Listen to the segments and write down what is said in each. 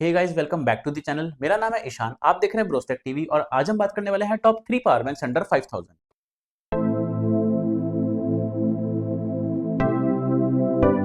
Hey guys, welcome back to the channel. मेरा नाम है ईशान। आप देख रहे हैं ब्रोस्टेक टीवी और आज हम बात करने वाले हैं टॉप 3 पावर बैंक्स अंडर 5000।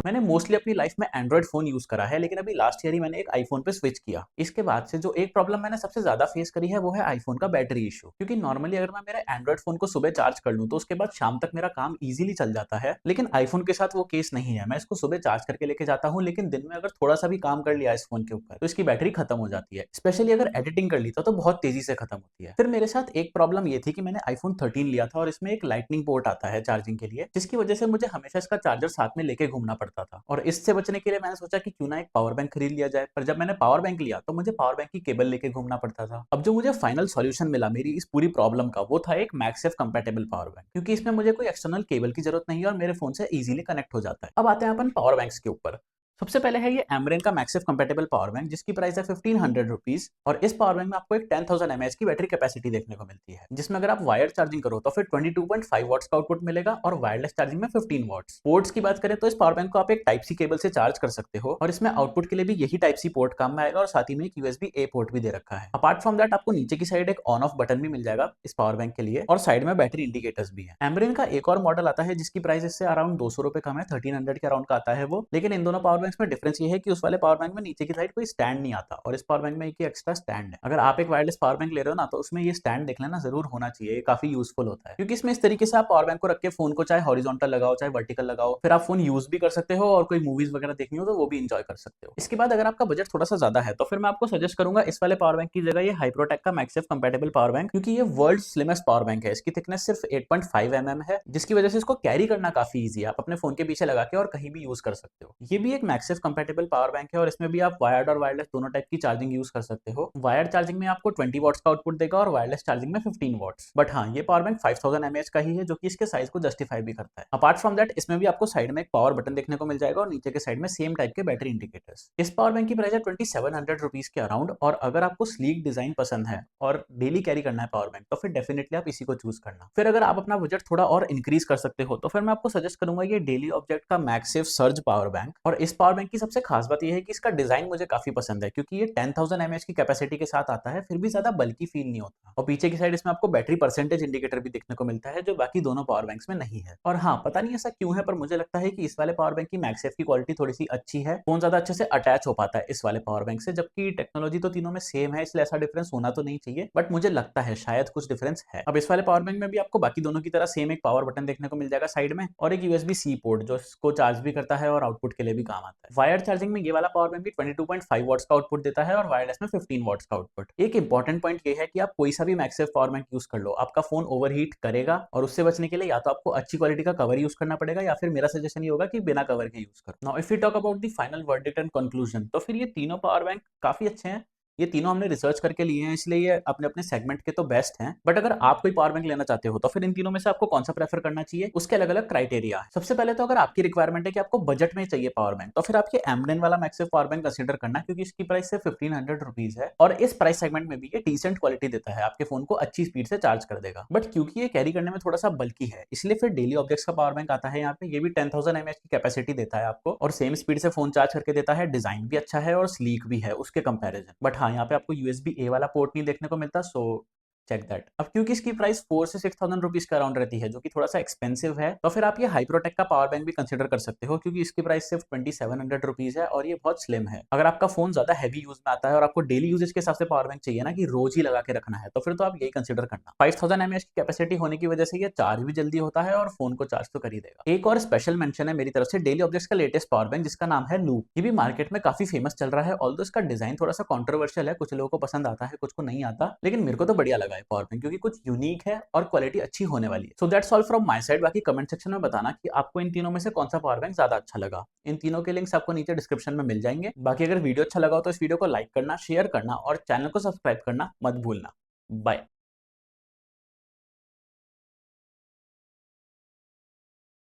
मैंने मोस्टली अपनी लाइफ में एंड्रॉइड फोन यूज करा है, लेकिन अभी लास्ट ईयर ही मैंने एक आईफोन पे स्विच किया। इसके बाद से जो एक प्रॉब्लम मैंने सबसे ज्यादा फेस करी है वो है आईफोन का बैटरी इशू। क्योंकि नॉर्मली अगर मैं मेरे एंड्रॉइड फोन को सुबह चार्ज कर लूं तो उसके बाद शाम तक मेरा काम इजीली चल जाता है, लेकिन आईफोन के साथ वो केस नहीं है। मैं इसको सुबह चार्ज करके लेके जाता हूँ, लेकिन दिन में अगर थोड़ा सा भी काम कर लिया इस फोन के ऊपर तो इसकी बैटरी खत्म हो जाती है। स्पेशली अगर एडिटिंग कर ली तो बहुत तेजी से खत्म होती है। फिर मेरे साथ एक प्रॉब्लम ये थी कि मैंने आईफोन 13 लिया था और इसमें एक लाइटनिंग पोर्ट आता है चार्जिंग के लिए, जिसकी वजह से मुझे हमेशा इसका चार्जर साथ में लेके घूमना पड़ता था। और इससे बचने के लिए मैंने सोचा कि क्यों ना एक पावर बैंक खरीद लिया जाए। पर जब मैंने पावर बैंक लिया तो मुझे पावर बैंक की केबल लेके घूमना पड़ता था। अब जो मुझे फाइनल सॉल्यूशन मिला मेरी इस पूरी प्रॉब्लम का वो था एक मैगसेफ कंपैटिबल पावर बैंक, क्योंकि इसमें मुझे कोई एक्सटर्नल केबल की जरूरत नहीं है और मेरे फोन से इजीली कनेक्ट हो जाता है। अब आते हैं अपन पावर बैंक्स के ऊपर। सबसे पहले है ये एमरेन का मैक्सिफ कंपैटिबल पावर बैंक, जिसकी प्राइस है 1500 रुपीज। और इस पावर बैंक में आपको एक 10,000 mAh की बैटरी कैपेसिटी देखने को मिलती है, जिसमें अगर आप वायर चार्जिंग करो तो फिर 22.5 वॉट्स का आउटपुट मिलेगा और वायरलेस चार्जिंग में 15 वॉट्स। पोर्ट्स की बात करें तो इस पावर बैंक को आप एक टाइप सी केबल से चार्ज कर सकते हो और इसमें आउटपुट के लिए भी यही टाइप सी पोर्ट काम में आएगा और साथ ही में एक यूएसबी ए पोर्ट भी दे रखा है। अपार्ट फ्रॉम दैट आपको नीचे की साइड एक ऑन ऑफ बटन भी मिल जाएगा इस पावर बैंक के लिए और साइड में बैटरी इंडिकेटर्स भी है। एमरेन का एक और मॉडल आता है जिसकी प्राइस इससे अराउंड 200 रुपए कम है, 1300 के अराउंड का आता है वो। लेकिन इन दोनों पावर बैंक्स में डिफरेंस ये है कि उस वाले पावर बैंक में नीचे की साइड कोई स्टैंड नहीं आता और इस पावर बैंक में एक ही एक्स्ट्रा स्टैंड है। अगर आप एक वायरलेस पावर बैंक ले रहे हो ना तो उसमें ये स्टैंड देख लेना जरूर होना चाहिए, ये काफी यूजफुल होता है। क्योंकि इसमें इस तरीके से आप पावर बैंक को रख के फोन को चाहे हॉरिजॉन्टल लगाओ चाहे वर्टिकल लगाओ, फिर आप फोन यूज भी कर सकते हो और कोई मूवीज वगैरह देखनी हो तो वो भी इंजॉय कर सकते हो। इसके बाद अगर आपका बजट थोड़ा सा ज्यादा है तो फिर मैं आपको सजेस्ट करूंगा इस वाले पावर बैंक की जगह ये हाइप्रोटेक का मैक्सिफ कंपैटिबल पावर बैंक, क्योंकि ये वर्ल्ड स्लिमेस्ट पावर बैंक है। इसकी थिकनेस सिर्फ 8.5 mm है, जिसकी वजह से इसको कैरी करना काफी ईजी है। आप अपने फोन के पीछे लगा के और कहीं भी यूज कर सकते हो। ये भी एक मैक्सिफ कंपैटिबल पावर बैंक है और इसमें भी आप वायर्ड और वायरलेस दोनों टाइप की चार्जिंग यूज कर सकते हो। वायर्ड चार्जिंग में आपको 20 वॉट्स का आउटपुट देगा और वायरलेस चार्जिंग में 15 वॉट्स। बट हाँ, ये पावर बैंक 5000 mAh का ही है, जो कि इसके साइज को जस्टिफाई भी करता है। अपार्ट फ्रॉम दैट इसमें भी आपको साइड में एक पावर बटन देखने को मिल जाएगा और नीचे के साइड में सेम टाइप के बैटरी इंडिकेटर्स। इस पावर बैंक की प्राइस है 2700 रुपीज के अराउंड। और अगर आपको स्लीक डिजाइन पसंद है और डेली कैरी करना है पावर बैंक तो फिर डेफिनेटली आप इसी को चूज करना। फिर अगर आप अपना बजट थोड़ा और इंक्रीज कर सकते हो तो फिर मैं आपको सजेस्ट करूंगा ये डेली ऑब्जेक्ट का मैक्सिफ सर्ज पावर बैंक। और इस पावर बैंक की सबसे खास बात यह है कि इसका डिजाइन मुझे काफी पसंद है, क्योंकि ये 10,000 mAh की कैपेसिटी के साथ आता है, फिर भी ज्यादा बल्कि फील नहीं होता। और पीछे की साइड इसमें आपको बैटरी परसेंटेज इंडिकेटर भी देखने को मिलता है, जो बाकी दोनों पावर बैंक्स में नहीं है। और हाँ, पता नहीं ऐसा क्यों है, पर मुझे लगता है कि इस वाले पावर बैंक की मैगसेफ की क्वालिटी थोड़ी सी अच्छी है। फोन ज्यादा अच्छे से अटैच हो पाता है इस वाले पावर बैंक से, जबकि टेक्नोलॉजी तो तीनों में सेम है, इसलिए ऐसा डिफरेंस होना तो नहीं चाहिए, बट मुझे लगता है शायद कुछ डिफरेंस है। अब इस वाले पावर बैंक में भी आपको बाकी दोनों की तरह सेम एक पावर बटन देखने को मिल जाएगा साइड में और एक यूएसबी सी पोर्ट जो इसको चार्ज भी करता है और आउटपुट के लिए भी काम आता है। वायर चार्जिंग में ये वाला पावर बैंक भी 22.5 वॉट्स का आउटपुट देता है और वायरलेस में 15 वॉट्स का आउटपुट। एक इंपॉर्टेंट पॉइंट ये है कि आप कोई सा भी मैक्सिफ पावर बैंक यूज कर लो, आपका फोन ओवरहीट करेगा और उससे बचने के लिए या तो आपको अच्छी क्वालिटी का कवर यूज करना पड़ेगा या फिर मेरा सजेशन ये होगा कि बिना कवर के यूज करो। Now if you talk about the final verdict and conclusion, तो फिर ये तीनों पावर बैंक काफी अच्छे हैं। ये तीनों हमने रिसर्च करके लिए हैं, इसलिए ये अपने अपने सेगमेंट के तो बेस्ट हैं। बट अगर आप कोई पावर बैंक लेना चाहते हो तो फिर इन तीनों में से आपको कौन सा प्रेफर करना चाहिए, उसके अलग अलग क्राइटेरिया है। सबसे पहले तो अगर आपकी रिक्वायरमेंट है कि आपको बजट में चाहिए पावर बैंक, तो फिर आप ये एमडेन वाला मैक्सिफ पावर बैंक कंसीडर करना, क्योंकि इसकी प्राइस सिर्फ 1500 रुपीज है और इस प्राइस सेगमेंट में भी ये डिसेंट क्वालिटी देता है, आपके फोन को अच्छी स्पीड से चार्ज कर देगा। बट क्योंकि ये कैरी करने में थोड़ा सा बल्की है, इसलिए फिर डेली ऑब्जेक्ट्स का पावर बैंक आता है यहाँ पे। ये भी 10,000 mAh की कैपेसिटी देता है आपको और सेम स्पीड से फोन चार्ज करके देता है। डिजाइन भी अच्छा है और स्लीक भी है उसके कंपैरिजन। बट हाँ, यहाँ पे आपको यूएसबी ए वाला पोर्ट नहीं देखने को मिलता, सो चेक दैट। अब क्योंकि इसकी प्राइस 4 से 6,000 रुपीज का अराउंड रहती है, जो कि थोड़ा सा एक्सपेंसिव है, तो फिर आप ये हाइप्रोटेक का पावर बैंक भी कंसीडर कर सकते हो, क्योंकि इसकी प्राइस सिर्फ 2700 रुपीज है और ये बहुत स्लिम है। अगर आपका फोन ज्यादा हैवी यूज में आता है और आपको डेली यूजेज के हिसाब से पावर बैंक चाहिए ना कि रोज ही लगा के रखना है, तो फिर तो आप यही कंसीडर करना। 5000 mAh की कैपेसिटी होने की वजह से ये चार्ज भी जल्दी होता है और फोन को चार्ज तो कर ही देगा। एक और स्पेशल मेंशन है मेरी तरफ से डेली ऑब्जेक्ट्स का लेटेस्ट पावर बैंक, जिसका नाम है लूप। ये भी मार्केट में काफी फेमस चल रहा है, ऑल्दो इसका डिजाइन थोड़ा सा कॉन्ट्रोवर्शियल है, कुछ लोगों को पसंद आता है कुछ को नहीं आता, लेकिन मेरे को तो बढ़िया लगा है पावर बैंक, क्योंकि कुछ यूनिक है और क्वालिटी अच्छी होने वाली है। So that's all from my side. बाकी कमेंट सेक्शन में बताना कि आपको इन तीनों में से कौन सा पावर बैंक ज्यादा अच्छा लगा। इन तीनों के लिंक्स आपको नीचे डिस्क्रिप्शन में मिल जाएंगे। बाकी अगर वीडियो अच्छा लगा हो तो इस वीडियो को लाइक करना, शेयर करना और चैनल को सब्सक्राइब करना मत भूलना। बाय।